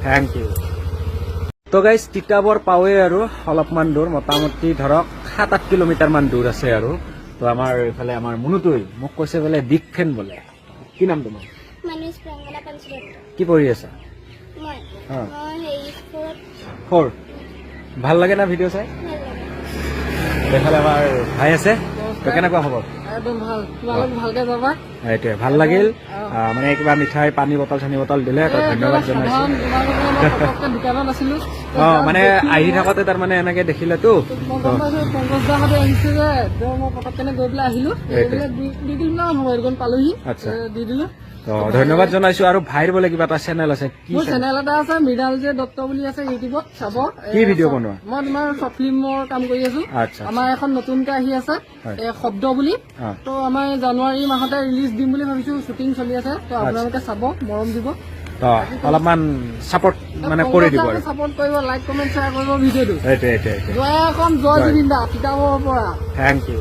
Thank you. তো guys Titabor পাওঁৱে আৰু অলপমান দূৰ, মোটামুটি ধৰক 7-8 কিলোমিটাৰ মান দূৰ আছে আৰু। তো আমাৰ এইফালে আমাৰ মুনুটোই মোক কৈছে বোলে বিগ ফেন বোলে। কি নাম তোমাৰ? কি পঢ়ি আছা? ফ'ৰ। ভাল লাগে না ভিডিঅ' চাই? এইফালে আমাৰ ভাই আছে, তো কেনেকুৱা খবৰ? একদম ভাল, তোমালোক ভালকে যাবা। এইটোৱে ভাল লাগিল, মানে কিবা মিঠাই পানী বটল চানী বটল দিলে, তো ধন্যবাদ জনাইছো। দোকানত আছিলো, মানে আহি থাকোতে তাৰমানে এনেকে দেখিলেতো পংকজদাহঁতে আহিছে যে, মই পটককে গৈ পেলাই আহিলো, দি দিলো না মোবাইলখন পালোহি, দি দিলো। তো ধন্যবাদ জনাইছো। আৰু ভাইৰ বোলে কিবা এটা চেনেল আছে, কি মোৰ চেনেল এটা আছে মৃণাল যে দত্ত বুলি আছে, ইউটিউবত চাব। কি ভিডিঅ' বনোৱা? মই তোমাৰ শ্বৰ্ট ফিল্মৰ কাম কৰি আছো। আমাৰ এখন নতুনকে আহি আছে শব্দ বুলি, তো আমাৰ জানুৱাৰী মাহতে ৰিলিজ দিম বুলি ভাবিছো, শ্বুটিং চলি আছে, তো আপোনালোকে চাব, মৰম দিব, অলপমান চাপৰ্ট মানে কৰি দিব আৰু চাপৰ্ট কৰিব, লাইক কমেণ্ট শ্বেয়াৰ কৰিব ভিডিঅ'টো। এইটোৱে জয় অসম, জয় জুবিন দা, তিতাবৰৰ পৰা। Thank U.